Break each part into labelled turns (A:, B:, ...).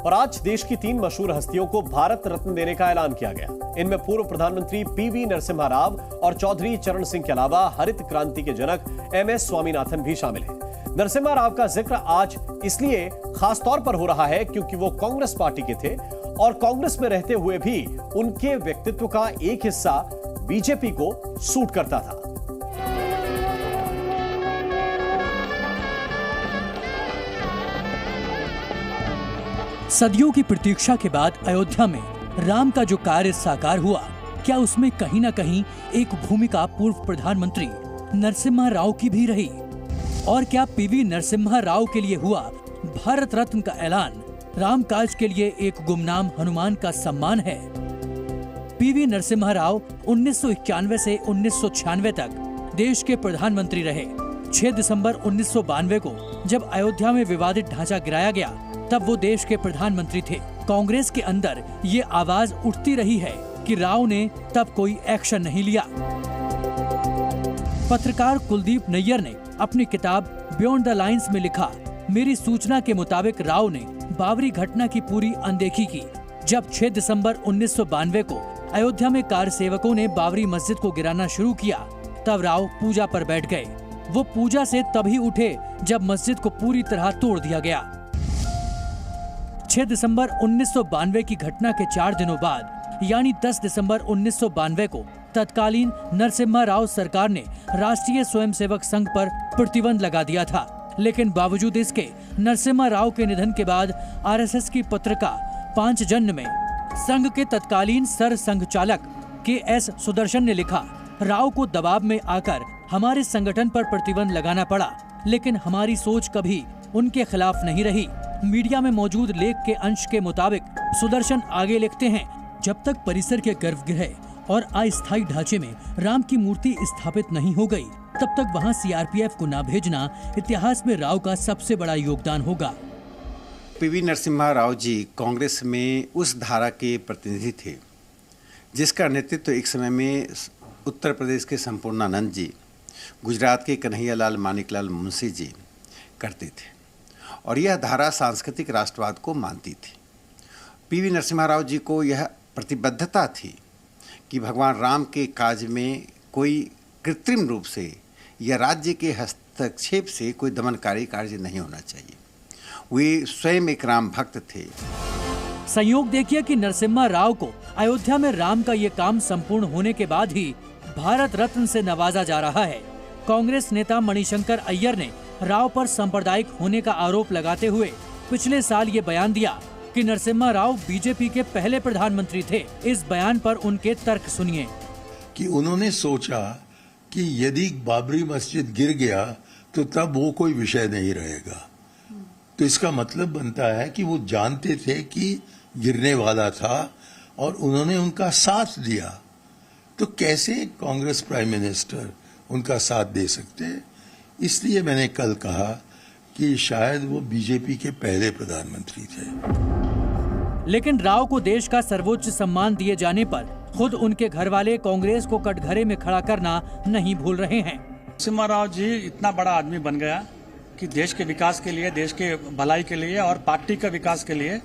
A: और आज देश की 3 मशहूर हस्तियों को भारत रत्न देने का ऐलान किया गया। इनमें पूर्व प्रधानमंत्री पीवी नरसिम्हा राव और चौधरी चरण सिंह के अलावा हरित क्रांति के जनक एमएस स्वामीनाथन भी शामिल हैं। नरसिम्हा राव का जिक्र आज इसलिए खास तौर पर हो रहा है क्योंकि वो कांग्रेस पार्टी के थे और कांग्रेस में रहते हुए भी उनके व्यक्तित्व का एक हिस्सा बीजेपी को सूट करता था।
B: सदियों की प्रतीक्षा के बाद अयोध्या में राम का जो कार्य साकार हुआ, क्या उसमें कहीं न कहीं एक भूमिका पूर्व प्रधानमंत्री नरसिम्हा राव की भी रही? और क्या पीवी नरसिम्हा राव के लिए हुआ भारत रत्न का ऐलान राम काज के लिए एक गुमनाम हनुमान का सम्मान है? पीवी नरसिम्हा राव 1991 से 1996 तक देश के प्रधानमंत्री रहे। 6 दिसंबर 1992 को जब अयोध्या में विवादित ढांचा गिराया गया, तब वो देश के प्रधानमंत्री थे। कांग्रेस के अंदर ये आवाज उठती रही है कि राव ने तब कोई एक्शन नहीं लिया। पत्रकार कुलदीप नैयर ने अपनी किताब बियॉन्ड द लाइन्स में लिखा, मेरी सूचना के मुताबिक राव ने बाबरी घटना की पूरी अनदेखी की। जब 6 दिसंबर 1992 को अयोध्या में कार सेवकों ने बाबरी मस्जिद को गिराना शुरू किया, तब राव पूजा पर बैठ गए। वो पूजा से तभी उठे जब मस्जिद को पूरी तरह तोड़ दिया गया। 6 दिसंबर 1992 की घटना के 4 दिनों बाद यानी 10 दिसंबर 1992 को तत्कालीन नरसिम्हा राव सरकार ने राष्ट्रीय स्वयंसेवक संघ पर प्रतिबंध लगा दिया था। लेकिन बावजूद इसके नरसिम्हा राव के निधन के बाद आरएसएस की पत्रिका पांचजन्य में संघ के तत्कालीन सर संघ चालक के.एस. सुदर्शन ने लिखा, राव को दबाव में आकर हमारे संगठन पर प्रतिबंध लगाना पड़ा, लेकिन हमारी सोच कभी उनके खिलाफ नहीं रही। मीडिया में मौजूद लेख के अंश के मुताबिक सुदर्शन आगे लिखते हैं, जब तक परिसर के गर्भगृह और अस्थायी ढांचे में राम की मूर्ति स्थापित नहीं हो गई, तब तक वहां सीआरपीएफ को न भेजना इतिहास में राव का सबसे बड़ा योगदान होगा।
C: पीवी नरसिम्हा राव जी कांग्रेस में उस धारा के प्रतिनिधि थे जिसका नेतृत्व एक समय में उत्तर प्रदेश के संपूर्णानंद जी, गुजरात के कन्हैयालाल मानिकलाल मुंशी जी करते थे और यह धारा सांस्कृतिक राष्ट्रवाद को मानती थी। पीवी नरसिम्हा राव जी को यह प्रतिबद्धता थी कि भगवान राम के काज में कोई कृत्रिम रूप से या राज्य के हस्तक्षेप से कोई दमनकारी कार्य नहीं होना चाहिए। वे स्वयं एक राम भक्त थे।
B: संयोग देखिए कि नरसिम्हा राव को अयोध्या में राम का ये काम संपूर्ण होने के बाद ही भारत रत्न से नवाजा जा रहा है। कांग्रेस नेता मणिशंकर अय्यर ने राव पर सांप्रदायिक होने का आरोप लगाते हुए पिछले साल ये बयान दिया कि नरसिम्हा राव बीजेपी के पहले प्रधानमंत्री थे। इस बयान पर उनके तर्क सुनिए।
D: कि उन्होंने सोचा कि यदि बाबरी मस्जिद गिर गया तो तब वो कोई विषय नहीं रहेगा, तो इसका मतलब बनता है कि वो जानते थे कि गिरने वाला था और उन्होंने उनका साथ दिया। तो कैसे कांग्रेस प्राइम मिनिस्टर उनका साथ दे सकते? इसलिए मैंने कल कहा कि शायद वो बीजेपी के पहले प्रधानमंत्री थे।
B: लेकिन राव को देश का सर्वोच्च सम्मान दिए जाने पर खुद उनके घर वाले कांग्रेस को कटघरे में खड़ा करना नहीं भूल रहे हैं।
E: नरसिम्हा राव जी इतना बड़ा आदमी बन गया कि देश के विकास के लिए, देश के भलाई के लिए और पार्टी के विकास के लिए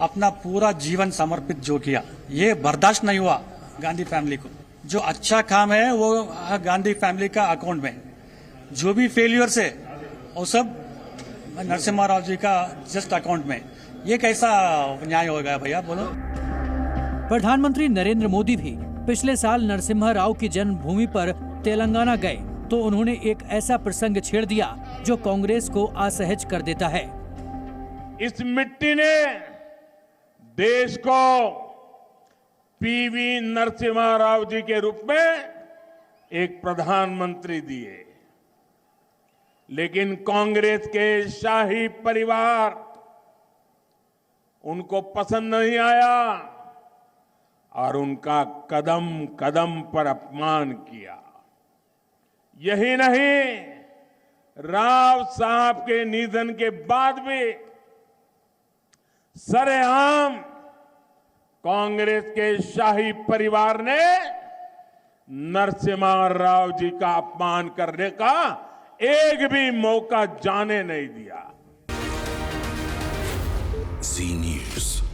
E: अपना पूरा जीवन समर्पित जो किया, ये बर्दाश्त नहीं हुआ गांधी फैमिली को। जो अच्छा काम है वो गांधी फैमिली का अकाउंट में, जो भी फेलियर है वो सब नरसिम्हा राव जी का जस्ट अकाउंट में। ये कैसा न्याय होगा भैया, बोलो।
B: प्रधानमंत्री नरेंद्र मोदी भी पिछले साल नरसिम्हा राव की जन्मभूमि पर तेलंगाना गए तो उन्होंने एक ऐसा प्रसंग छेड़ दिया जो कांग्रेस को असहज कर देता है।
F: इस मिट्टी ने देश को पीवी नरसिम्हा राव जी के रूप में एक प्रधानमंत्री दिए, लेकिन कांग्रेस के शाही परिवार उनको पसंद नहीं आया और उनका कदम कदम पर अपमान किया। यही नहीं, राव साहब के निधन के बाद भी सरेआम कांग्रेस के शाही परिवार ने नरसिम्हा राव जी का अपमान करने का एक भी मौका जाने नहीं दिया।
G: जी न्यूज।